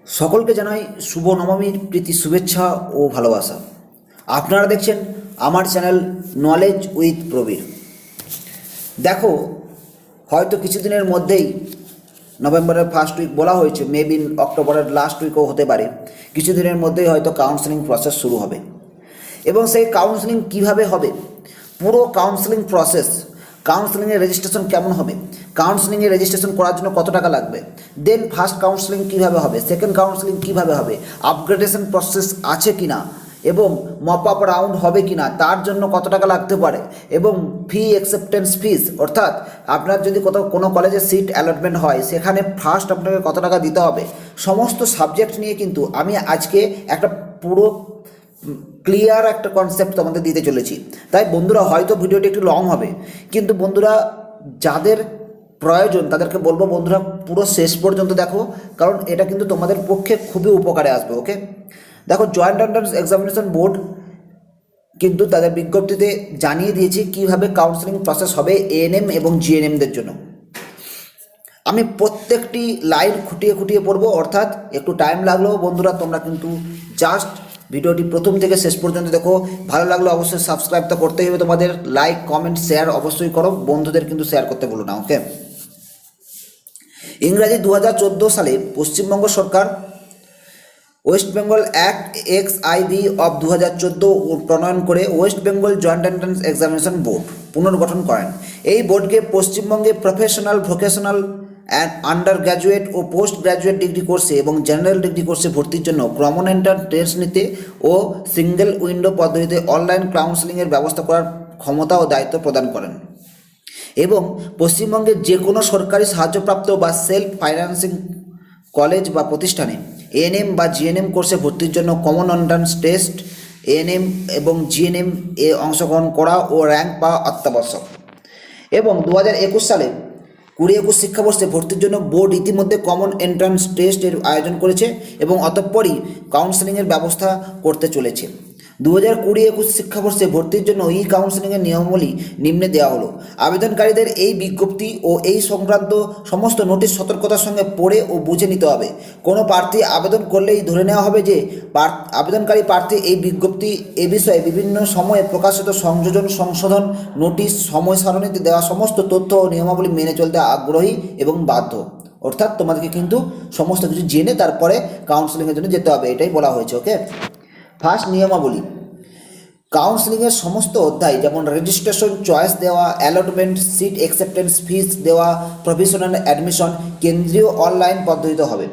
সকলকে জানাই শুভ নবমীর প্রীতি শুভেচ্ছা ও ভালোবাসা। আপনারা দেখছেন আমার চ্যানেল নলেজ উইথ প্রবীর। দেখো, হয়তো কিছুদিনের মধ্যেই নভেম্বরের ফার্স্ট উইক বলা হয়েছে, মেবি অক্টোবরের লাস্ট উইকও হতে পারে, কিছুদিনের মধ্যেই হয়তো কাউন্সেলিং প্রসেস শুরু হবে। এবং সেই কাউন্সেলিং কিভাবে হবে, পুরো কাউন্সেলিং প্রসেস, কাউন্সেলিংয়ের রেজিস্ট্রেশন কেমন হবে, কাউন্সেলিংয়ে রেজিস্ট্রেশন করার জন্য কত টাকা লাগবে, দেন ফার্স্ট কাউন্সেলিং কীভাবে হবে, সেকেন্ড কাউন্সেলিং কীভাবে হবে, আপগ্রেডেশন প্রসেস আছে কি না, এবং মপ আপ রাউন্ড হবে কি না, তার জন্য কত টাকা লাগতে পারে, এবং ফি অ্যাকসেপ্টেন্স ফিস, অর্থাৎ আপনার যদি কোনো কলেজে সিট অ্যালটমেন্ট হয় সেখানে ফার্স্ট আপনাকে কত টাকা দিতে হবে, সমস্ত সাবজেক্ট নিয়ে কিন্তু আমি আজকে একটা পুরো ক্লিয়ার একটা কনসেপ্ট তোমাদের দিতে চলেছি। তাই বন্ধুরা, হয়তো ভিডিওটি একটু লং হবে, কিন্তু বন্ধুরা যাদের প্রয়োজন তাদেরকে বলবো বন্ধুরা পুরো শেষ পর্যন্ত দেখো, কারণ এটা কিন্তু তোমাদের পক্ষে খুবই উপকারে আসবে। ওকে, দেখো, জয়েন্ট এন্ট্রান্স এক্সামিনেশন বোর্ড কিন্তু তাদের বিজ্ঞপ্তিতে জানিয়ে দিয়েছে কীভাবে কাউন্সেলিং প্রসেস হবে এএনএম এবং জিএনএমদের জন্য। আমি প্রত্যেকটি লাইন খুঁটিয়ে খুঁটিয়ে পড়বো, অর্থাৎ একটু টাইম লাগলেও বন্ধুরা তোমরা কিন্তু জাস্ট ভিডিওটি প্রথম থেকে শেষ পর্যন্ত দেখো। ভালো লাগলে অবশ্যই সাবস্ক্রাইব তো করতেই হবে তোমাদের, লাইক কমেন্ট শেয়ার অবশ্যই করো, বন্ধুদের কিন্তু শেয়ার করতে ভুলো না। ওকে, ইংরাজি 2014 সালে পশ্চিমবঙ্গ সরকার West Bengal act XIV of 2014 প্রণয়ন করে West Bengal joint entrance examination board পুনর্গঠন করেন। এই বোর্ডকে পশ্চিমবঙ্গে professional, vocational and undergraduate ও পোস্ট গ্র্যাজুয়েট ডিগ্রি কোর্সে এবং জেনারেল ডিগ্রি কোর্সে ভর্তির জন্য কমন এন্ট্রান্স টেস্ট নিতে ও সিঙ্গেল উইন্ডো পদ্ধতিতে অনলাইন কাউন্সেলিংয়ের ব্যবস্থা করার ক্ষমতা ও দায়িত্ব প্রদান করেন, এবং পশ্চিমবঙ্গের যে কোনো সরকারি সাহায্যপ্রাপ্ত বা সেলফ ফাইন্যান্সিং কলেজ বা প্রতিষ্ঠানে এএনএম বা জিএনএম কোর্সে ভর্তির জন্য কমন এন্ট্রান্স টেস্ট, এএনএম এবং জিএনএম এ অংশগ্রহণ করা ও র্যাঙ্ক পাওয়া অত্যাবশ্যক। এবং 2021 সালে 20-21 শিক্ষাবর্ষে ভর্তির জন্য বোর্ড ইতিমধ্যে কমন এন্ট্রান্স টেস্টের আয়োজন করেছে এবং অতঃপরই কাউন্সেলিংয়ের ব্যবস্থা করতে চলেছে। 2020-21 শিক্ষাবর্ষে ভর্তির জন্য ই কাউন্সেলিংয়ের নিয়মাবলী নিম্নে দেওয়া হলো। আবেদনকারীদের এই বিজ্ঞপ্তি ও এই সংক্রান্ত সমস্ত নোটিশ সতর্কতার সঙ্গে পড়ে ও বুঝে নিতে হবে। কোনো প্রার্থী আবেদন করলেই ধরে নেওয়া হবে যে আবেদনকারী প্রার্থী এই বিজ্ঞপ্তি এ বিষয়ে বিভিন্ন সময়ে প্রকাশিত সংযোজন, সংশোধন, নোটিশ, সময় সারণীতে দেওয়া সমস্ত তথ্য ও নিয়মাবলী মেনে চলতে আগ্রহী এবং বাধ্য। অর্থাৎ তোমাদেরকে কিন্তু সমস্ত কিছু জেনে তারপরে কাউন্সেলিংয়ের জন্য যেতে হবে, এটাই বলা হয়েছে। ওকে, ফার্স্ট নিয়মাবলী। কাউন্সেলিংয়ের সমস্ত অধ্যায় যেমন রেজিস্ট্রেশন, চয়েস দেওয়া, অ্যালটমেন্ট, সিট অ্যাকসেপ্টেন্স, ফিস দেওয়া, প্রভিশনাল অ্যাডমিশন কেন্দ্রীয় অনলাইন পদ্ধতিতে হবে।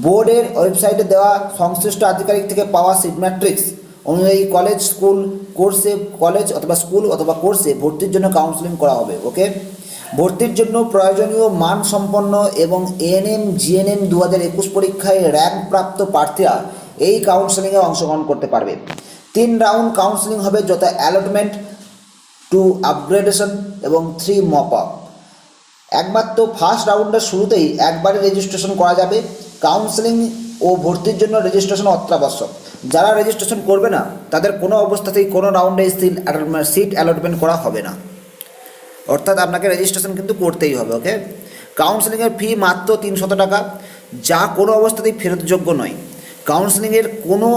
বোর্ডের ওয়েবসাইটে দেওয়া সংশ্লিষ্ট আধিকারিক থেকে পাওয়া সিট ম্যাট্রিক্স অনুযায়ী কলেজ অথবা স্কুল অথবা কোর্সে ভর্তির জন্য কাউন্সেলিং করা হবে। ওকে, ভর্তির জন্য প্রয়োজনীয় মানসম্পন্ন এবং এএনএম জিএনএম 2021 পরীক্ষায় র্যাঙ্ক প্রাপ্ত প্রার্থীরা এই কাউন্সেলিংয়ে অংশগ্রহণ করতে পারবে। 3 রাউন্ড কাউন্সেলিং হবে, যথা অ্যালটমেন্ট, 2 আপগ্রেডেশন এবং 3 মপ আপ। একমাত্র ফার্স্ট রাউন্ডের শুরুতেই একবারে রেজিস্ট্রেশন করা যাবে। কাউন্সেলিং ও ভর্তির জন্য রেজিস্ট্রেশন অত্যাবশ্যক। যারা রেজিস্ট্রেশন করবে না তাদের কোনো অবস্থাতেই কোনো রাউন্ডে সিট অ্যালটমেন্ট করা হবে না, অর্থাৎ আপনাকে রেজিস্ট্রেশন কিন্তু করতেই হবে। ওকে, কাউন্সেলিংয়ের ফি মাত্র 300 টাকা, যা কোনো অবস্থাতেই ফেরতযোগ্য নয়। কাউন্সেলিংয়ের কোনো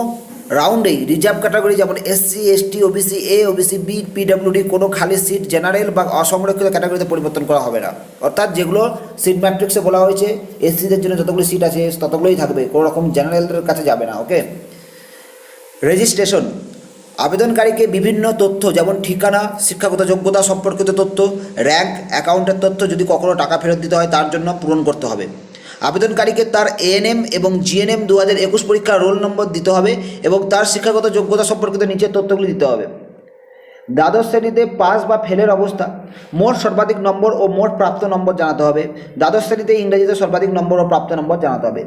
রাউন্ডেই রিজার্ভ ক্যাটাগরি যেমন SC ST OBC A OBC B PWD কোনো খালি সিট জেনারেল বা অসংরক্ষিত ক্যাটাগরিতে পরিবর্তন করা হবে না। অর্থাৎ যেগুলো সিট ম্যাট্রিক্সে বলা হয়েছে SCদের জন্য যতগুলো সিট আছে ততগুলোই থাকবে, কোনো রকম জেনারেলদের কাছে যাবে না। ওকে, রেজিস্ট্রেশন। আবেদনকারীকে বিভিন্ন তথ্য যেমন ঠিকানা, শিক্ষাগত যোগ্যতা সম্পর্কিত তথ্য, র্যাঙ্ক, অ্যাকাউন্টের তথ্য যদি কখনও টাকা ফেরত দিতে হয় তার জন্য পূরণ করতে হবে। আবেদনকারীকে তার এএনএম এবং জিএনএম 2021 পরীক্ষার রোল নম্বর দিতে হবে এবং তার শিক্ষাগত যোগ্যতা সম্পর্কিত নিচের তথ্যগুলি দিতে হবে। দ্বাদশ শ্রেণীতে পাস বা ফেলের অবস্থা, মোট সর্বাধিক নম্বর ও মোট প্রাপ্ত নম্বর জানাতে হবে। দ্বাদশ শ্রেণীতে ইংরেজিতে সর্বাধিক নম্বর ও প্রাপ্ত নম্বর জানাতে হবে।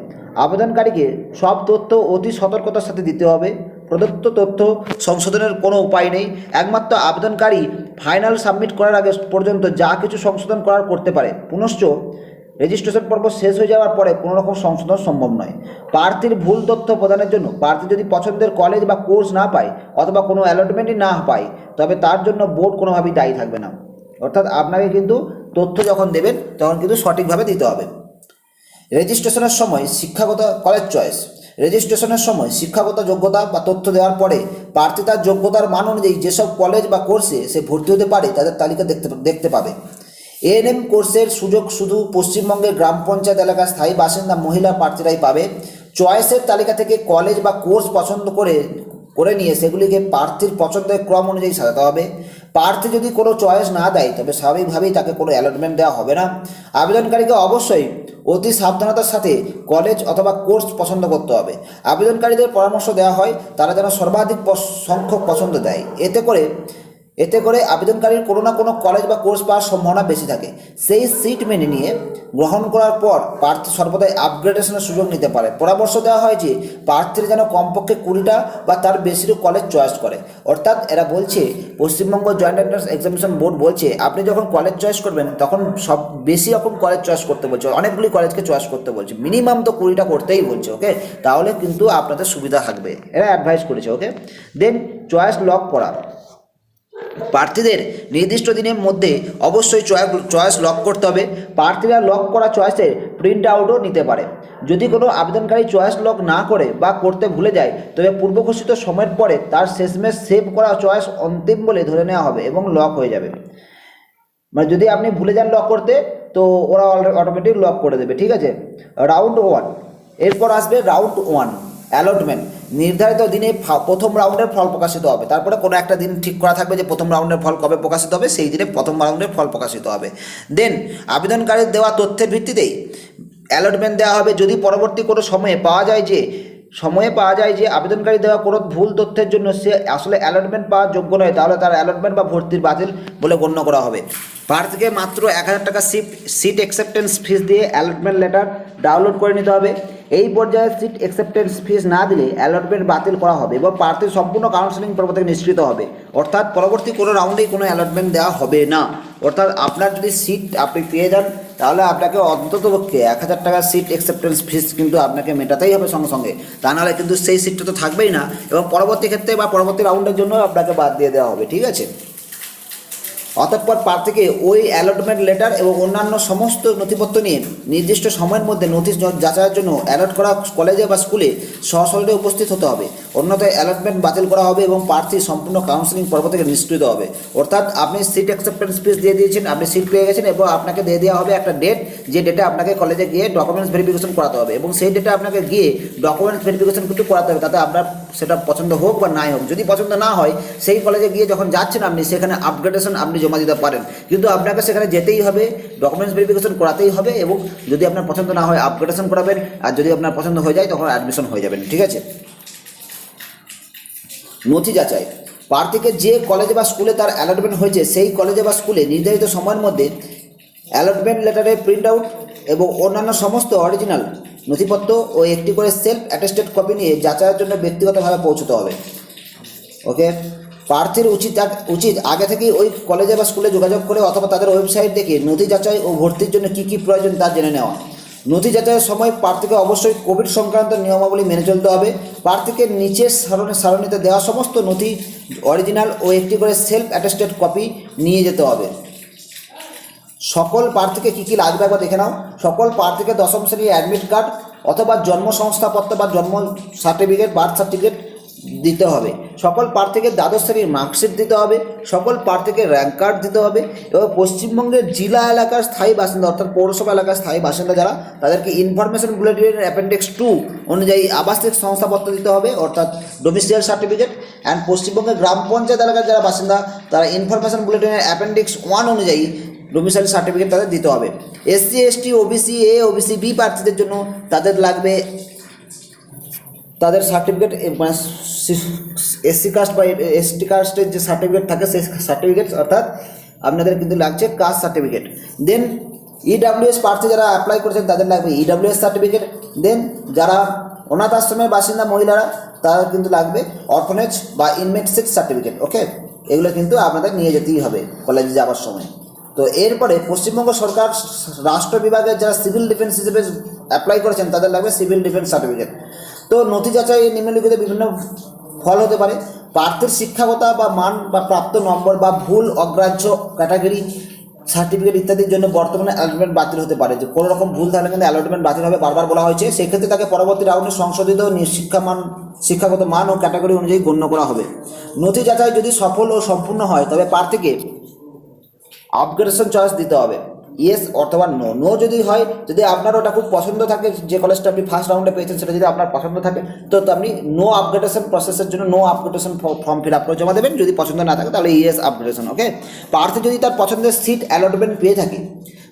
আবেদনকারীকে সব তথ্য অতি সতর্কতার সাথে দিতে হবে। প্রদত্ত তথ্য সংশোধনের কোনো উপায় নেই। একমাত্র আবেদনকারী ফাইনাল সাবমিট করার আগে পর্যন্ত যা কিছু সংশোধন করার করতে পারে। পুনশ্চ রেজিস্ট্রেশন পর্ব শেষ হয়ে যাওয়ার পরে কোনো রকম সংশোধন সম্ভব নয়। প্রার্থীর ভুল তথ্য প্রদানের জন্য প্রার্থী যদি পছন্দের কলেজ বা কোর্স না পায় অথবা কোনো অ্যালটমেন্টই না পায় তবে তার জন্য বোর্ড কোনোভাবেই দায়ী থাকবে না। অর্থাৎ আপনাকে কিন্তু তথ্য যখন দেবেন তখন কিন্তু সঠিকভাবে দিতে হবে। রেজিস্ট্রেশনের সময় শিক্ষাগত কলেজ চয়েস, রেজিস্ট্রেশনের সময় শিক্ষাগত যোগ্যতা বা তথ্য দেওয়ার পরে প্রার্থী তার যোগ্যতার মান অনুযায়ী যেসব কলেজ বা কোর্সে সে ভর্তি হতে পারে তাদের তালিকা দেখতে পাবে। এএনএম কোর্সের সুযোগ শুধু পশ্চিমবঙ্গের গ্রাম পঞ্চায়েত এলাকার স্থায়ী বাসিন্দা মহিলা প্রার্থীরাই পাবে। চয়েসের তালিকা থেকে কলেজ বা কোর্স পছন্দ করে নিয়ে সেগুলিকে প্রার্থীর পছন্দের ক্রম অনুযায়ী সাজাতে হবে। প্রার্থী যদি কোনো চয়েস না দেয় তবে স্বাভাবিকভাবেই তাকে কোনো অ্যালটমেন্ট দেওয়া হবে না। আবেদনকারীকে অবশ্যই অতি সাবধানতার সাথে কলেজ অথবা কোর্স পছন্দ করতে হবে। আবেদনকারীদের পরামর্শ দেওয়া হয় তারা যেন সর্বাধিক সংখ্যক পছন্দ দেয়, এতে করে আবেদনকারীর কোনো না কোনো কলেজ বা কোর্স পাওয়ার সম্ভাবনা বেশি থাকে। সেই সিট মেনে নিয়ে গ্রহণ করার পর প্রার্থী সর্বদাই আপগ্রেডেশনের সুযোগ নিতে পারে। পরামর্শ দেওয়া হয় যে প্রার্থীরা যেন কমপক্ষে 20টা বা তার বেশিরও কলেজ চয়েস করে। অর্থাৎ এরা বলছে, Paschimbanga joint entrance examination board বলছে আপনি যখন কলেজ চয়েস করবেন তখন সব বেশি রকম কলেজ চয়েস করতে বলছে, অনেকগুলি কলেজকে চয়েস করতে বলছে, মিনিমাম তো 20টা করতেই বলছে। ওকে, তাহলে কিন্তু আপনাদের সুবিধা থাকবে, এরা অ্যাডভাইস করেছে। ওকে, দেন চয়েস লক করা। প্রার্থীদের নির্দিষ্ট দিনের মধ্যে অবশ্যই চয়েস লক করতে হবে। প্রার্থীরা লক করা চয়েসের প্রিন্ট আউটও নিতে পারে। যদি কোনো আবেদনকারী চয়েস লক না করে বা করতে ভুলে যায় তবে পূর্ব ঘোষিত সময়ের পরে তার শেষমেশ সেভ করা চয়েস অন্তিম বলে ধরে নেওয়া হবে এবং লক হয়ে যাবে। মানে যদি আপনি ভুলে যান লক করতে তো ওরা অটোমেটিক লক করে দেবে। ঠিক আছে, রাউন্ড 1, এরপর আসবে রাউন্ড 1 অ্যালটমেন্ট। নির্ধারিত দিনে প্রথম রাউন্ডের ফল প্রকাশিত হবে। তারপরে কোনো একটা দিন ঠিক করা থাকবে যে প্রথম রাউন্ডের ফল কবে প্রকাশিত হবে, সেই দিনে প্রথম রাউন্ডের ফল প্রকাশিত হবে। দেন আবেদনকারীর দেওয়া তথ্যের ভিত্তিতেই অ্যালটমেন্ট দেওয়া হবে। যদি পরবর্তী কোনো সময়ে পাওয়া যায় যে আবেদনকারী দেওয়া কোনো ভুল তথ্যের জন্য সে আসলে অ্যালটমেন্ট পাওয়ার যোগ্য নয় তাহলে তার অ্যালটমেন্ট বা ভর্তির বাতিল বলে গণ্য করা হবে। প্রার্থীকে মাত্র 1000 টাকা সিট অ্যাকসেপ্টেন্স ফিস দিয়ে অ্যালটমেন্ট লেটার ডাউনলোড করে নিতে হবে। এই পর্যায়ে সিট অ্যাকসেপ্টেন্স ফিস না দিলে অ্যালটমেন্ট বাতিল করা হবে এবং প্রার্থীর সম্পূর্ণ কাউন্সেলিং পর্ব থেকে নিষ্কৃত হবে। অর্থাৎ পরবর্তী কোনো রাউন্ডেই কোনো অ্যালটমেন্ট দেওয়া হবে না। অর্থাৎ আপনার যদি সিট আপনি পেয়ে যান তাহলে আপনাকে অন্ততপক্ষে 1000 টাকা সিট অ্যাকসেপ্টেন্স ফিস কিন্তু আপনাকে মেটাতেই হবে সঙ্গে সঙ্গে, তা নাহলে কিন্তু সেই সিটটা তো থাকবেই না এবং পরবর্তী ক্ষেত্রে বা পরবর্তী রাউন্ডের জন্য আপনাকে বাদ দিয়ে দেওয়া হবে। ঠিক আছে, অতঃপর প্রার্থীকে ওই অ্যালটমেন্ট লেটার এবং অন্যান্য সমস্ত নথিপত্র নিয়ে নির্দিষ্ট সময়ের মধ্যে নথি যাচাইয়ের জন্য অ্যালট করা কলেজে বা স্কুলে সশরীরে উপস্থিত হতে হবে। অন্যথায় অ্যালটমেন্ট বাতিল করা হবে এবং প্রার্থী সম্পূর্ণ কাউন্সেলিং পর্ব থেকে নিষ্কৃত হবে। অর্থাৎ আপনি সিট অ্যাকসেপ্টেন্স ফিস দিয়ে দিয়েছেন, আপনি সিট পেয়ে গেছেন এবং আপনাকে দিয়ে দেওয়া হবে একটা ডেট, যে ডেটে আপনাকে কলেজে গিয়ে ডকুমেন্টস ভেরিফিকেশন করাতে হবে এবং সেই ডেটে আপনাকে গিয়ে ডকুমেন্টস ভেরিফিকেশন কিন্তু করাতে হবে, তাতে আপনার সেটা পছন্দ হোক বা নাই হোক। যদি পছন্দ না হয় সেই কলেজে গিয়ে যখন যাচ্ছেন আপনি সেখানে আপগ্রেডেশন আপনি জমা দিতে পারেন, কিন্তু আপনাকে সেখানে যেতেই হবে, ডকুমেন্টস ভেরিফিকেশন করাতেই হবে এবং যদি আপনার পছন্দ না হয় আপগ্রেডেশন করাবেন, আর যদি আপনার পছন্দ হয়ে যায় তখন অ্যাডমিশন হয়ে যাবেন। ঠিক আছে, নথি যাচাই। প্রার্থীকে যে কলেজে বা স্কুলে তার অ্যালটমেন্ট হয়েছে সেই কলেজে বা স্কুলে নির্ধারিত সময়ের মধ্যে অ্যালটমেন্ট লেটারের প্রিন্ট আউট এবং অন্যান্য সমস্ত অরিজিনাল নথিপত্র ও একটি করে সেলফ অ্যাটেস্টেড কপি নিয়ে যাচাইয়ের জন্য ব্যক্তিগতভাবে পৌঁছতে হবে। ওকে, প্রার্থীর উচিত আগে থেকেই ওই কলেজে বা স্কুলে যোগাযোগ করে অথবা তাদের ওয়েবসাইট দেখে নথি যাচাই ও ভর্তির জন্য কী কী প্রয়োজন তা জেনে নেওয়া। নথি যাচাইয়ের সময় প্রার্থীকে অবশ্যই কোভিড সংক্রান্ত নিয়মাবলী মেনে চলতে হবে। প্রার্থীকে নিচের সারণীতে দেওয়া সমস্ত নথি অরিজিনাল ও একটি করে সেলফ অ্যাটেস্টেড কপি নিয়ে যেতে হবে। সকল প্রার্থীকে কী কী লাগবে একবার দেখে নাও। সকল প্রার্থীকে 10ম শ্রেণীর অ্যাডমিট কার্ড অথবা জন্ম সংস্থাপত্র বা জন্ম সার্টিফিকেট, বার্থ সার্টিফিকেট দিতে হবে। সকল প্রার্থীকে 12শ শ্রেণীর মার্কশিট দিতে হবে। সকল প্রার্থীকে র্যাঙ্ক কার্ড দিতে হবে এবং পশ্চিমবঙ্গের জেলা এলাকার স্থায়ী বাসিন্দা অর্থাৎ পৌরসভা এলাকার স্থায়ী বাসিন্দা যারা, তাদেরকে ইনফরমেশন বুলেটিনের অ্যাপেন্ডিক্স 2 অনুযায়ী আবাসিক সংস্থাপত্র দিতে হবে অর্থাৎ ডোমিসাইল সার্টিফিকেট। অ্যান্ড পশ্চিমবঙ্গের গ্রাম পঞ্চায়েত এলাকার যারা বাসিন্দা তারা ইনফরমেশন বুলেটিনের অ্যাপেন্ডিক্স 1 অনুযায়ী ডোমিসাইল সার্টিফিকেট তাদের দিতে হবে। SC, ST, OBC A, OBC B প্রার্থীদের জন্য তাদের লাগবে তাদের সার্টিফিকেট, মানে এসসি কাস্ট বা এসটি কাস্টের যে সার্টিফিকেট থাকে সেই সার্টিফিকেট, অর্থাৎ আপনাদের কিন্তু লাগছে কাস্ট সার্টিফিকেট। দেন ইডাব্লিউএস প্রার্থী যারা অ্যাপ্লাই করেছেন তাদের লাগবে ইডাব্লিউএস সার্টিফিকেট। দেন যারা অনাথ আশ্রমের বাসিন্দা মহিলারা তারা কিন্তু লাগবে অরফানেজ বা ইনমেটসিক সার্টিফিকেট। ওকে, এগুলো কিন্তু আপনাদের নিয়ে যেতেই হবে কলেজে যাওয়ার সময়। তো এরপরে পশ্চিমবঙ্গ সরকার রাষ্ট্র বিভাগের যারা সিভিল ডিফেন্স হিসেবে অ্যাপ্লাই করেছেন তাদের লাগবে সিভিল ডিফেন্স সার্টিফিকেট। তো নথি যাচাই নিম্নলিখিত বিভিন্ন ফল হতে পারে। প্রার্থীর শিক্ষাগত বা মান বা প্রাপ্ত নম্বর বা ভুল অগ্রাহ্য ক্যাটাগরি সার্টিফিকেট ইত্যাদির জন্য বর্তমানে অ্যালটমেন্ট বাতিল হতে পারে। যে কোনো রকম ভুল থাকলে কিন্তু অ্যালটমেন্ট বাতিল হবে, বারবার বলা হয়েছে। সেক্ষেত্রে তাকে পরবর্তী রাউন্ডে সংশোধিত শিক্ষাগত মান ও ক্যাটাগরি অনুযায়ী গণ্য করা হবে। নথি যাচাই যদি সফল ও সম্পূর্ণ হয় তবে প্রার্থীকে আপগ্রেডেশন চয়েস দিতে হবে, ইয়েস অথবা নো। নো যদি হয়, যদি আপনার ওটা খুব পছন্দ থাকে, যে কলেজটা আপনি ফার্স্ট রাউন্ডে পেয়েছেন সেটা যদি আপনার পছন্দ থাকে, তো আপনি নো আপগ্রেডেশন প্রসেসের জন্য no upgradation form fill up করে জমা দেবেন। যদি পছন্দ না থাকে তাহলে ইয়েস আপগ্রেডেশন। ওকে, প্রার্থী যদি তার পছন্দের সিট অ্যালটমেন্ট পেয়ে থাকে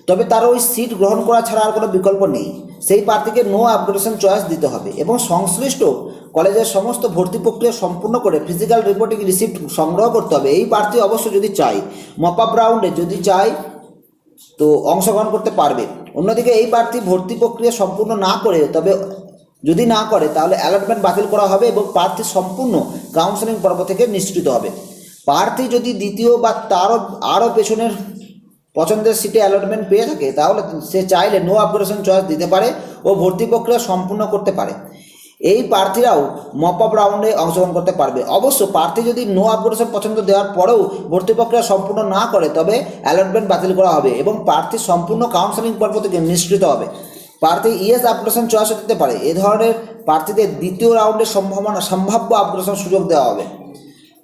তবে তার ওই সিট গ্রহণ করা ছাড়া আর কোনো বিকল্প নেই, সেই প্রার্থীকে নো আপগ্রেডেশন চয়েস দিতে হবে এবং সংশ্লিষ্ট কলেজের সমস্ত ভর্তি প্রক্রিয়া সম্পূর্ণ করে ফিজিক্যাল রিপোর্টিং রিসিপ্ট সংগ্রহ করতে হবে। এই প্রার্থী অবশ্য যদি চায় মপ আপ রাউন্ডে যদি চায় তো অংশগ্রহণ করতে পারবে। অন্যদিকে এই প্রার্থী ভর্তি প্রক্রিয়া সম্পূর্ণ না করে, তবে যদি না করে তাহলে অ্যালটমেন্ট বাতিল করা হবে এবং প্রার্থী সম্পূর্ণ কাউন্সেলিং পর্ব থেকে নিষ্কৃত হবে। প্রার্থী যদি দ্বিতীয় বা তারও আরও পেছনের পছন্দের সিটে অ্যালটমেন্ট পেয়ে থাকে তাহলে সে চাইলে নো আপগ্রেডেশন চয়েস দিতে পারে ও ভর্তি প্রক্রিয়া সম্পূর্ণ করতে পারে। এই প্রার্থীরাও মপ আপ রাউন্ডে অংশগ্রহণ করতে পারবে। অবশ্য প্রার্থী যদি নো আপগ্রেডেশন পছন্দ দেওয়ার পরেও ভর্তি প্রক্রিয়া সম্পূর্ণ না করে তবে অ্যালটমেন্ট বাতিল করা হবে এবং প্রার্থী সম্পূর্ণ কাউন্সেলিং পর্ব থেকে নিষ্কৃত হবে। প্রার্থী ইয়েস আপগ্রেডেশন চয়েসও দিতে পারে। এ ধরনের প্রার্থীদের দ্বিতীয় রাউন্ডের সম্ভাব্য আপগ্রেডেশন সুযোগ দেওয়া হবে।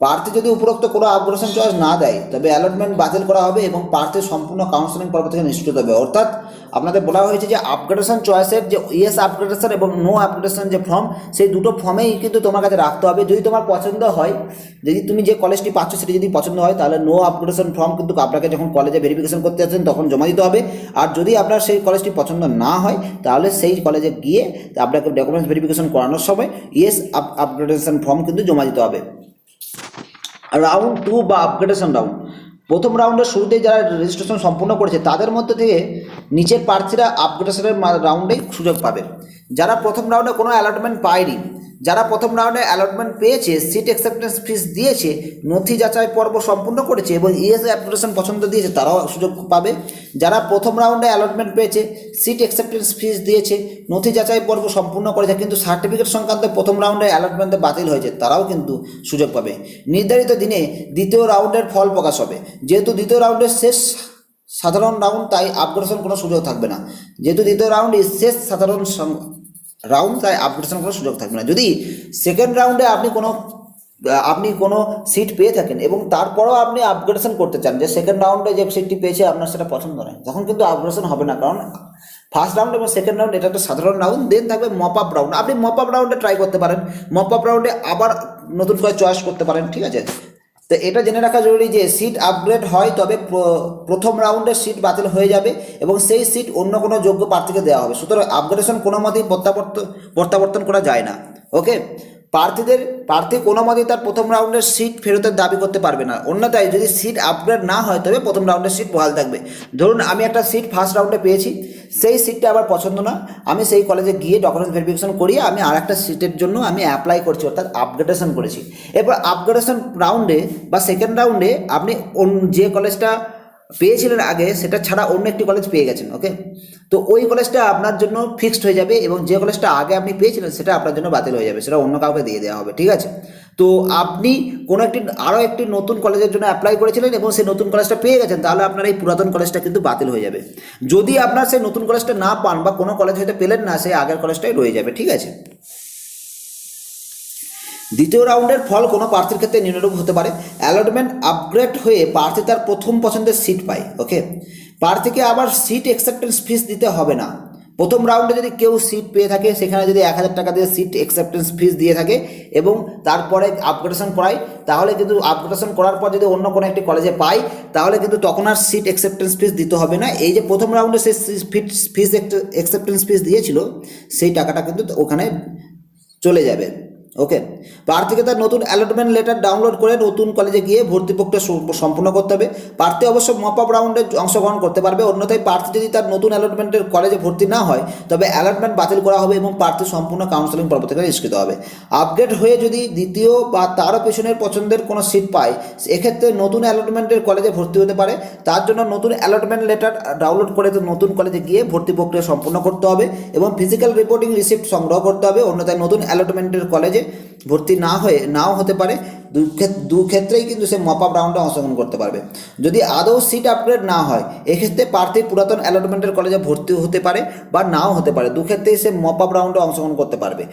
প্রার্থী যদি উপরোক্ত কোনো আপগ্রেডেশন চয়েস না দেয় তবে অ্যালটমেন্ট বাতিল করা হবে এবং প্রার্থী সম্পূর্ণ কাউন্সেলিং পর্ব থেকে নিষ্কৃত হবে। অর্থাৎ আপনাদের বলা হয়েছে যে আপগ্রেডেশন চয়েসের যে ইয়েস আপগ্রেডেশন এবং নো আপগ্রেডেশন যে ফর্ম, সেই দুটো ফর্মেই কিন্তু তোমার কাছে রাখতে হবে। যদি তোমার পছন্দ হয়, যদি তুমি যে কলেজটি পাচ্ছ সেটি যদি পছন্দ হয় তাহলে নো আপগ্রেডেশন ফর্ম কিন্তু আপনাকে যখন কলেজে ভেরিফিকেশন করতে আসছেন তখন জমা দিতে হবে। আর যদি আপনার সেই কলেজটি পছন্দ না হয় তাহলে সেই কলেজে গিয়ে আপনাকে ডকুমেন্টস ভেরিফিকেশন করানোর সময় ইয়েস আপগ্রেডেশন ফর্ম কিন্তু জমা দিতে হবে। রাউন্ড 2 বা আপগ্রেডেশন রাউন্ড। প্রথম রাউন্ডের শুরুতেই যারা রেজিস্ট্রেশন সম্পূর্ণ করেছে তাদের মধ্যে থেকে নিচের প্রার্থীরা আপগ্রেডেশনের রাউন্ডেই সুযোগ পাবে। যারা প্রথম রাউন্ডে কোনো অ্যালটমেন্ট পায়নি, যারা প্রথম রাউন্ডে অ্যালটমেন্ট পেয়েছে, সিট অ্যাকসেপ্টেন্স ফিস দিয়েছে, নথি যাচাই পর্ব সম্পূর্ণ করেছে এবং ইএস অ্যাপ্লিকেশন পছন্দ দিয়েছে, তারাও সুযোগ পাবে। যারা প্রথম রাউন্ডে অ্যালটমেন্ট পেয়েছে, সিট অ্যাকসেপ্টেন্স ফিস দিয়েছে, নথি যাচাই পর্ব সম্পূর্ণ করেছে কিন্তু সার্টিফিকেট সংক্রান্ত প্রথম রাউন্ডে অ্যালটমেন্টে বাতিল হয়েছে, তারাও কিন্তু সুযোগ পাবে। নির্ধারিত দিনে দ্বিতীয় রাউন্ডের ফল প্রকাশ হবে। যেহেতু দ্বিতীয় রাউন্ডের শেষ সাধারণ রাউন্ড, তাই আপগ্রেডেশন কোনো সুযোগ থাকবে না। যেহেতু দ্বিতীয় রাউন্ডে শেষ সাধারণ রাউন্ড, তাই আপগ্রেডেশন কোনো সুযোগ থাকবে না। যদি সেকেন্ড রাউন্ডে আপনি কোনো সিট পেয়ে থাকেন এবং তারপরেও আপনি আপগ্রেডেশন করতে চান, যে সেকেন্ড রাউন্ডে যে সিটটি পেয়েছে আপনার সেটা পছন্দ নয়, তখন কিন্তু আপগ্রেডেশন হবে না। কারণ ফার্স্ট রাউন্ড এবং সেকেন্ড রাউন্ড এটা একটা সাধারণ রাউন্ড, দেন থাকবে মপ আপ রাউন্ড। আপনি মপ আপ রাউন্ডে ট্রাই করতে পারেন, মপ আপ রাউন্ডে আবার নতুন করে চয়েস করতে পারেন, ঠিক আছে। তো এটা জেনে রাখা জরুরি যে সিট আপগ্রেড হয় তবে প্রথম রাউন্ডের সিট বাতিল হয়ে যাবে এবং সেই সিট অন্য কোনো যোগ্য প্রার্থীকে দেওয়া হবে। সুতরাং আপগ্রেডেশন কোনো মতেই প্রত্যাবর্তন করা যায় না। ওকে, প্রার্থী কোনো মতেই তার প্রথম রাউন্ডের সিট ফেরতের দাবি করতে পারবে না। অন্যথায় যদি সিট আপগ্রেড না হয় তবে প্রথম রাউন্ডের সিট বহাল থাকবে। ধরুন আমি একটা সিট ফার্স্ট রাউন্ডে পেয়েছি, সেই সিটটা আবার পছন্দ না, আমি সেই কলেজে গিয়ে ডকুমেন্টস ভেরিফিকেশন করিয়ে আমি আর একটা সিটের জন্য আমি অ্যাপ্লাই করছি, অর্থাৎ আপগ্রেডেশন করেছি। এরপর আপগ্রেডেশন রাউন্ডে বা সেকেন্ড রাউন্ডে আপনি যে কলেজটা পেয়েছিলেন আগে সেটা ছাড়া অন্য একটি কলেজ পেয়ে গেছেন। ওকে, তো ওই কলেজটা আপনার জন্য ফিক্সড হয়ে যাবে এবং যে কলেজটা আগে আপনি পেয়েছিলেন সেটা আপনার জন্য বাতিল হয়ে যাবে, সেটা অন্য কাউকে দিয়ে দেওয়া হবে, ঠিক আছে। তো আপনি কোনো আরও একটি নতুন কলেজের জন্য অ্যাপ্লাই করেছিলেন এবং সেই নতুন কলেজটা পেয়ে গেছেন, তাহলে আপনার এই পুরাতন কলেজটা কিন্তু বাতিল হয়ে যাবে। যদি আপনার সেই নতুন কলেজটা না পান বা কোনো কলেজ হয়তো পেলেন না, সেই আগের কলেজটাই রয়ে যাবে, ঠিক আছে। দ্বিতীয় রাউন্ডের ফল কোনো প্রার্থীর ক্ষেত্রে নিম্নরূপ হতে পারে। অ্যালটমেন্ট আপগ্রেড হয়ে প্রার্থী তার প্রথম পছন্দের সিট পায়। ওকে, প্রার্থীকে আবার সিট অ্যাকসেপ্টেন্স ফিস দিতে হবে না। প্রথম রাউন্ডে যদি কেউ সিট পেয়ে থাকে সেখানে যদি 1000 টাকা দিয়ে সিট অ্যাকসেপ্টেন্স ফিস দিয়ে থাকে এবং তারপরে আপগ্রেডেশন করায়, তাহলে কিন্তু আপগ্রেডেশন করার পর যদি অন্য কোনো একটি কলেজে পায় তাহলে কিন্তু তখন আর সিট অ্যাকসেপ্টেন্স ফিস দিতে হবে না। এই যে প্রথম রাউন্ডে সে ফিস অ্যাকসেপ্টেন্স ফিস দিয়েছিল সেই টাকাটা কিন্তু ওখানে চলে যাবে। ওকে, প্রার্থীকে তার নতুন অ্যালটমেন্ট লেটার ডাউনলোড করে নতুন কলেজে গিয়ে ভর্তি প্রক্রিয়া সম্পূর্ণ করতে হবে। প্রার্থী অবশ্য মপ আপ রাউন্ডে অংশগ্রহণ করতে পারবে। অন্যথায় প্রার্থী যদি তার নতুন অ্যালটমেন্টের কলেজে ভর্তি না হয় তবে অ্যালটমেন্ট বাতিল করা হবে এবং প্রার্থী সম্পূর্ণ কাউন্সেলিং পর্ব থেকে নিষ্কৃত হবে। আপগ্রেড হয়ে যদি দ্বিতীয় বা তারও পেছনের পছন্দের কোনো সিট পায়, এক্ষেত্রে নতুন অ্যালটমেন্টের কলেজে ভর্তি হতে পারে। তার জন্য নতুন অ্যালটমেন্ট লেটার ডাউনলোড করে নতুন কলেজে গিয়ে ভর্তি প্রক্রিয়া সম্পূর্ণ করতে হবে এবং ফিজিক্যাল রিপোর্টিং রিসিপ্ট সংগ্রহ করতে হবে। অন্যথায় নতুন অ্যালটমেন্টের কলেজে ভর্তি নাও হতে পারে দু ক্ষেত্রেই কিন্তু সে মপ আপ রাউন্ডে অংশগ্রহণ করতে পারবে। যদি আদৌ সিট আপগ্রেড না হয় এক্ষেত্রে প্রার্থী পুরাতন অ্যালটমেন্টের কলেজে ভর্তি হতে পারে বা নাও হতে পারে, দু ক্ষেত্রেই সে মপ আপ রাউন্ডে অংশগ্রহণ করতে পারবে।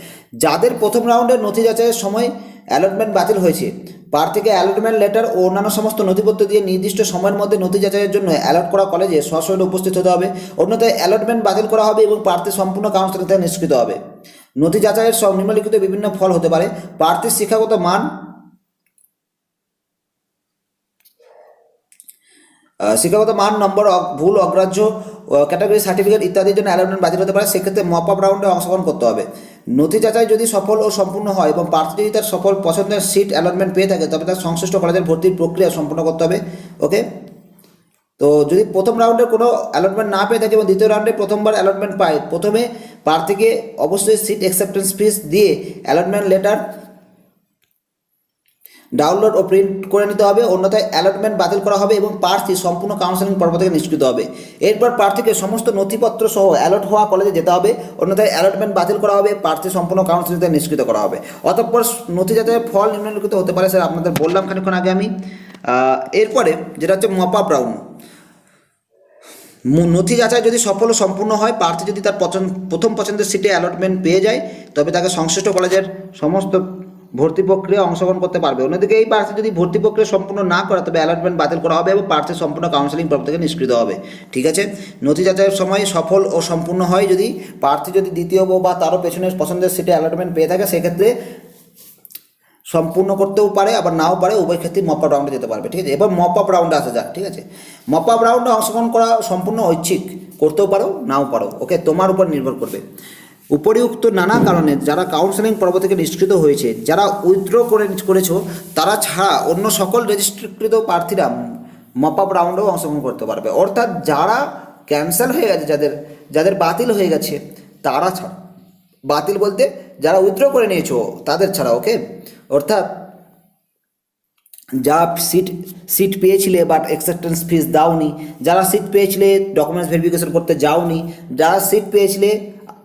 যাদের প্রথম রাউন্ডের নথি যাচাইয়ের সময় অ্যালটমেন্ট বাতিল হয়েছে, প্রার্থীকে অ্যালটমেন্ট লেটার ও অন্যান্য সমস্ত নথিপত্র দিয়ে নির্দিষ্ট সময়ের মধ্যে নথি যাচাইয়ের জন্য অ্যালট করা কলেজে সশরীরে উপস্থিত হতে হবে, অন্যথায় অ্যালটমেন্ট বাতিল করা হবে এবং প্রার্থী সম্পূর্ণ কাউন্সিলিং থেকে নিষ্কৃত হবে। নথি যাচাইয়ের সব নিম্নলিখিত বিভিন্ন ফল হতে পারে: প্রার্থীর শিক্ষাগত মান, নম্বর, ভুল, অগ্রাহ্য, ক্যাটাগরি সার্টিফিকেট ইত্যাদির জন্য অ্যালটমেন্ট বাতিল হতে পারে, সেক্ষেত্রে মপ আপ রাউন্ডে অংশগ্রহণ করতে হবে। নথি যাচাই যদি সফল ও সম্পূর্ণ হয় এবং প্রার্থী যদি তার সফল পছন্দের সিট অ্যালটমেন্ট পেয়ে থাকে তবে তার সংশ্লিষ্ট কলেজের ভর্তির প্রক্রিয়া সম্পূর্ণ করতে হবে। ওকে, তো যদি প্রথম রাউন্ডে কোনো অ্যালটমেন্ট না পেয়ে থাকে এবং দ্বিতীয় রাউন্ডে প্রথমবার অ্যালটমেন্ট পায়, প্রথমে প্রার্থীকে অবশ্যই সিট অ্যাকসেপ্টেন্স ফিস দিয়ে অ্যালটমেন্ট লেটার ডাউনলোড ও প্রিন্ট করে নিতে হবে, অন্যথায় অ্যালটমেন্ট বাতিল করা হবে এবং প্রার্থী সম্পূর্ণ কাউন্সেলিং পর্ব থেকে নিষ্কৃত হবে। এরপর প্রার্থীকে সমস্ত নথিপত্র সহ অ্যালট হওয়া কলেজে যেতে হবে, অন্যথায় অ্যালটমেন্ট বাতিল করা হবে, প্রার্থী সম্পূর্ণ কাউন্সেলিং থেকে নিষ্কৃত করা হবে। অতঃপর নথি যাচাইয়ের ফল নিম্নলিখিত হতে পারে, স্যার আপনাদের বললাম খানিকক্ষণ আগে আমি। এরপরে যেটা হচ্ছে মপ আপ রাউন্ড। নথি যাচাই যদি সফল ও সম্পূর্ণ হয়, প্রার্থী যদি তার প্রথম পছন্দের সিটে অ্যালটমেন্ট পেয়ে যায় তবে তাকে সংশ্লিষ্ট কলেজের সমস্ত ভর্তি প্রক্রিয়া অংশগ্রহণ করতে পারবে। অন্যদিকে এই প্রার্থী যদি ভর্তি প্রক্রিয়া সম্পূর্ণ না করে তবে অ্যালটমেন্ট বাতিল করা হবে এবং প্রার্থী সম্পূর্ণ কাউন্সেলিং পর্ব থেকে নিষ্কৃত হবে। ঠিক আছে, নথি যাচাইয়ের সময় সফল ও সম্পূর্ণ হয় যদি প্রার্থী যদি দ্বিতীয় বা তারও পেছনের পছন্দের সিটে অ্যালটমেন্ট পেয়ে থাকে, সেক্ষেত্রে সম্পূর্ণ করতেও পারে আবার নাও পারে, উভয় ক্ষেত্রে মপ আপ রাউন্ডে যেতে পারবে। ঠিক আছে, এবার মপ আপ রাউন্ডে আসা যাক। ঠিক আছে, মপ আপ রাউন্ডে অংশগ্রহণ করা সম্পূর্ণ ঐচ্ছিক, করতেও পারো নাও পারো। ওকে, তোমার উপর নির্ভর করবে। উপরিউক্ত নানা কারণে যারা কাউন্সেলিং পর্ব থেকে নিষ্কৃত হয়েছে, যারা উইথড্র করেছো তারা ছাড়া অন্য সকল রেজিস্ট্রিকৃত প্রার্থীরা মপ আপ রাউন্ডেও অংশগ্রহণ করতে পারবে। অর্থাৎ যারা ক্যান্সেল হয়ে গেছে, যাদের বাতিল হয়ে গেছে তারা ছাড়া, বাতিল বলতে যারা উইথড্র করে নিয়েছো তাদের ছাড়া। ওকে, অর্থাৎ যারা সিট পেয়েছিলে বাট অ্যাকসেপ্টেন্স ফিস দাওনি, যারা সিট পেয়েছিলে ডকুমেন্টস ভেরিফিকেশন করতে যাওনি, যারা সিট পেয়েছিলে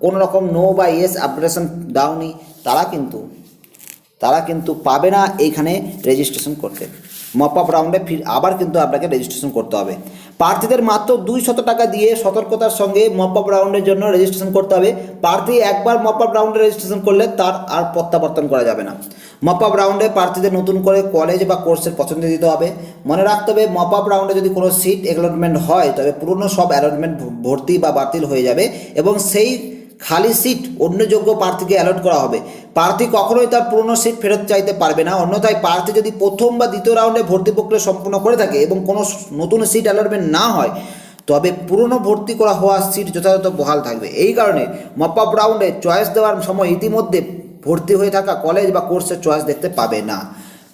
কোনো রকম নো বা ইয়েস আপগ্রেশন দাওনি, তারা কিন্তু পাবে না এইখানে রেজিস্ট্রেশন করতে। মপ আপ রাউন্ডে আবার কিন্তু আপনাকে রেজিস্ট্রেশন করতে হবে। প্রার্থীদের মাত্র 200 টাকা দিয়ে সতর্কতার সঙ্গে মপ আপ রাউন্ডের জন্য রেজিস্ট্রেশন করতে হবে। প্রার্থী একবার মপ আপ রাউন্ডে রেজিস্ট্রেশন করলে তার আর প্রত্যাবর্তন করা যাবে না। মপ আপ রাউন্ডে প্রার্থীদের নতুন করে কলেজ বা কোর্সের পছন্দ দিতে হবে। মনে রাখতে হবে, মপ আপ রাউন্ডে যদি কোনো সিট অ্যালটমেন্ট হয় তবে পুরনো সব অ্যালটমেন্ট ভর্তি বা বাতিল হয়ে যাবে এবং সেই খালি সিট অন্য যোগ্য প্রার্থীকে অ্যালট করা হবে। প্রার্থী কখনোই তার পুরনো সিট ফেরত চাইতে পারবে না। অন্যথায় প্রার্থী যদি প্রথম বা দ্বিতীয় রাউন্ডে ভর্তি প্রক্রিয়া সম্পূর্ণ করে থাকে এবং কোনো নতুন সিট অ্যালটমেন্ট না হয় তবে পুরনো ভর্তি করা হওয়া সিট যথাযথ বহাল থাকবে। এই কারণে মপ আপ রাউন্ডে চয়েস দেওয়ার সময় ইতিমধ্যে ভর্তি হয়ে থাকা কলেজ বা কোর্সের চয়েস দেখতে পাবে না।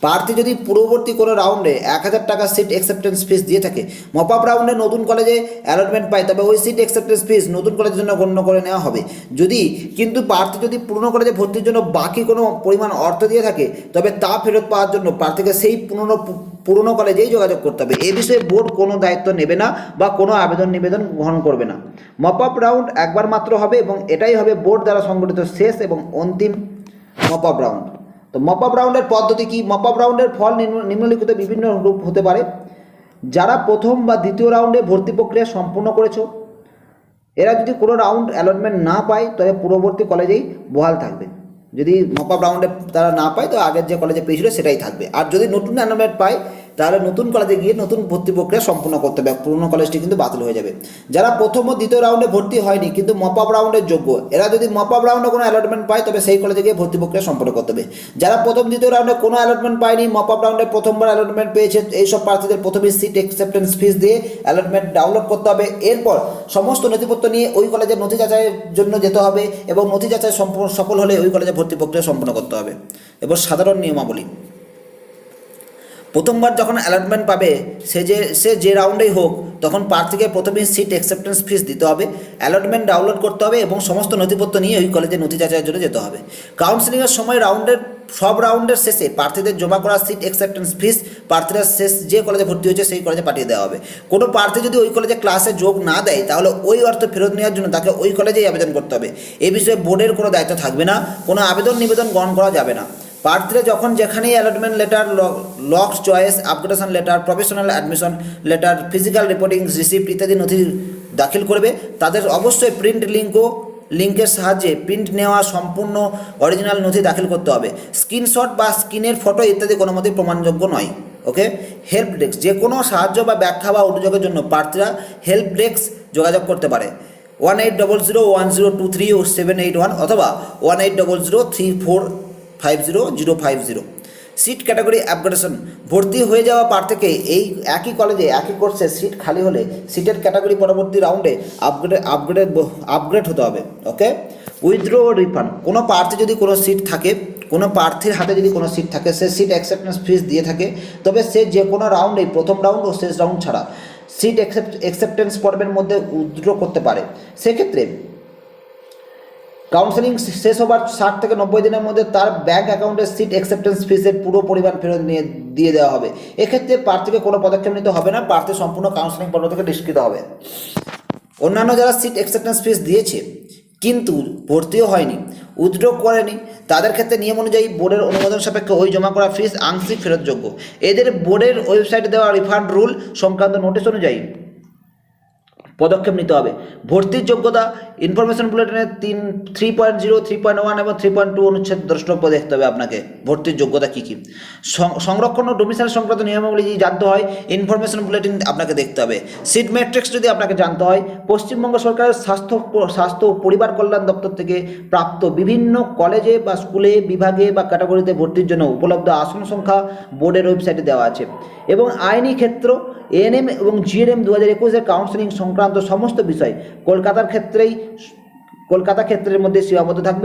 প্রার্থী যদি পূর্ববর্তী কোনো রাউন্ডে 1000 টাকা সিট অ্যাকসেপ্টেন্স ফিস দিয়ে থাকে, মপ আপ রাউন্ডে নতুন কলেজে অ্যালটমেন্ট পায় তবে ওই সিট অ্যাকসেপ্টেন্স ফিস নতুন কলেজের জন্য গণ্য করে নেওয়া হবে। কিন্তু প্রার্থী যদি পুরনো কলেজে ভর্তির জন্য বাকি কোনো পরিমাণ অর্থ দিয়ে থাকে তবে তা ফেরত পাওয়ার জন্য প্রার্থীকে সেই পুরনো কলেজেই যোগাযোগ করতে হবে। এ বিষয়ে বোর্ড কোনো দায়িত্ব নেবে না বা কোনো নিবেদন গ্রহণ করবে না। মপ আপ রাউন্ড একবার মাত্র হবে এবং এটাই হবে বোর্ড দ্বারা সংগঠিত শেষ এবং অন্তিম মপ আপ রাউন্ড। তো মপ আপ রাউন্ডের পদ্ধতি কি? মপ আপ রাউন্ডের ফল নিম্নলিখিত বিভিন্ন রূপ হতে পারে। যারা প্রথম বা দ্বিতীয় রাউন্ডে ভর্তি প্রক্রিয়া সম্পূর্ণ করেছো এরা যদি কোনো রাউন্ড অ্যালটমেন্ট না পায় তবে পূর্ববর্তী কলেজেই বহাল থাকবে। যদি মপ আপ রাউন্ডে তারা না পায় তো আগের যে কলেজে পেয়েছিল সেটাই থাকবে। আর যদি নতুন অ্যালটমেন্ট পায় তাহলে নতুন কলেজে গিয়ে নতুন ভর্তি প্রক্রিয়া সম্পূর্ণ করতে হবে, পুরনো কলেজটি কিন্তু বাতিল হয়ে যাবে। যারা প্রথম ও দ্বিতীয় রাউন্ডে ভর্তি হয়নি কিন্তু মপ আপ রাউন্ডের যোগ্য, এরা যদি মপ আপ রাউন্ডে কোনো অ্যালটমেন্ট পায় তবে সেই কলেজে গিয়ে ভর্তি প্রক্রিয়া সম্পূর্ণ করতে হবে। যারা প্রথম দ্বিতীয় রাউন্ডে কোনো অ্যালটমেন্ট পায়নি, মপ আপ রাউন্ডে প্রথমবার অ্যালটমেন্ট পেয়েছে, এইসব প্রার্থীদের প্রথমে সিট অ্যাকসেপ্টেন্স ফিস দিয়ে অ্যালটমেন্ট ডাউনলোড করতে হবে। এরপর সমস্ত নথিপত্র নিয়ে ওই কলেজের নথি যাচাইয়ের জন্য যেতে হবে এবং নথি যাচাই সফল হলে ওই কলেজে ভর্তি প্রক্রিয়া সম্পূর্ণ করতে হবে। এবার সাধারণ নিয়মাবলী। প্রথমবার যখন অ্যালটমেন্ট পাবে সে যে রাউন্ডেই হোক তখন প্রার্থীকে প্রথমেই সিট অ্যাকসেপ্টেন্স ফিস দিতে হবে, অ্যালটমেন্ট ডাউনলোড করতে হবে এবং সমস্ত নথিপত্র নিয়ে ওই কলেজে নথি যাচাইয়ের জন্য যেতে হবে। কাউন্সেলিংয়ের সময় সব রাউন্ডের শেষে প্রার্থীদের জমা করা সিট অ্যাকসেপ্টেন্স ফিস প্রার্থীরা যে কলেজে ভর্তি হয়েছে সেই কলেজে পাঠিয়ে দেওয়া হবে। কোনো প্রার্থী যদি ওই কলেজে ক্লাসে যোগ না দেয় তাহলে ওই অর্থ ফেরত নেওয়ার জন্য তাকে ওই কলেজেই আবেদন করতে হবে। এ বিষয়ে বোর্ডের কোনো দায়িত্ব থাকবে না, কোনো আবেদন নিবেদন গ্রহণ করা যাবে না। প্রার্থীরা যখন যেখানেই allotment letter, lock choice, upgradation letter, professional admission letter, physical reporting receipt ইত্যাদি নথি দাখিল করবে, তাদের অবশ্যই প্রিন্ট লিঙ্কের সাহায্যে প্রিন্ট নেওয়া সম্পূর্ণ অরিজিনাল নথি দাখিল করতে হবে। স্ক্রিনশট বা স্ক্রিনের ফটো ইত্যাদি কোনো মতেই প্রমাণযোগ্য নয়। ওকে। হেল্প ডেস্ক, যে কোনো সাহায্য বা ব্যাখ্যা বা অভিযোগের জন্য প্রার্থীরা হেল্প ডেস্ক যোগাযোগ করতে পারে 180010230781 অথবা 1800345050। সিট ক্যাটাগরি আপগ্রেডেশন, ভর্তি হয়ে যাওয়া প্রার্থীকে এই একই কলেজে একই কোর্সে সিট খালি হলে সিটের ক্যাটাগরি পরবর্তী রাউন্ডে আপগ্রেড হতে হবে। ওকে। উইথড্র ও রিফান্ড, কোনো প্রার্থী যদি কোনো সিট থাকে, কোনো প্রার্থীর হাতে যদি কোনো সিট থাকে, সে সিট অ্যাকসেপ্টেন্স ফিস দিয়ে থাকে, তবে সে যে কোনো রাউন্ডেই প্রথম রাউন্ড ও শেষ রাউন্ড ছাড়া সিট অ্যাকসেপ্টেন্স পর্বের মধ্যে উইথড্র করতে পারে। সেক্ষেত্রে কাউন্সেলিং শেষ হবার 60 থেকে 90 দিনের মধ্যে তার ব্যাঙ্ক অ্যাকাউন্টের সিট অ্যাকসেপ্টেন্স ফিসের পুরো পরিমাণ ফেরত দিয়ে দেওয়া হবে। এক্ষেত্রে প্রার্থীকে কোনো পদক্ষেপ নিতে হবে না, প্রার্থী সম্পূর্ণ কাউন্সেলিং পর্ব থেকে নিষ্কৃত হবে। অন্যান্য যারা সিট অ্যাকসেপ্টেন্স ফিস দিয়েছে কিন্তু ভর্তিও হয়নি, উইথড্র করেনি, তাদের ক্ষেত্রে নিয়ম অনুযায়ী বোর্ডের অনুমোদন সাপেক্ষে ওই জমা করা ফিস আংশিক ফেরতযোগ্য। এদের বোর্ডের ওয়েবসাইটে দেওয়া রিফান্ড রুল সংক্রান্ত নোটিশ অনুযায়ী পদক্ষেপ নিতে হবে। ভর্তির যোগ্যতা ইনফরমেশন বুলেটিনের 3.0, 3.1 এবং 3.2 অনুচ্ছেদ দ্রষ্টব্য দেখতে হবে আপনাকে ভর্তির যোগ্যতা কী কী। সংরক্ষণ ও ডোমিসাইল সংক্রান্ত নিয়মাবলী যদি জানতে হয় ইনফরমেশন বুলেটিন আপনাকে দেখতে হবে। সিট ম্যাট্রিক্স যদি আপনাকে জানতে হয় পশ্চিমবঙ্গ সরকারের স্বাস্থ্য ও পরিবার কল্যাণ দপ্তর থেকে প্রাপ্ত বিভিন্ন কলেজে বা স্কুলে, বিভাগে বা ক্যাটাগরিতে ভর্তির জন্য উপলব্ধ আসন সংখ্যা বোর্ডের ওয়েবসাইটে দেওয়া আছে। এবং আইনি ক্ষেত্র এএনএম এবং জিএনএম 2021-এর কাউন্সেলিং সংক্রান্ত সমস্ত বিষয় কলকাতা ক্ষেত্রের মধ্যে সীমাবদ্ধ থাকবে।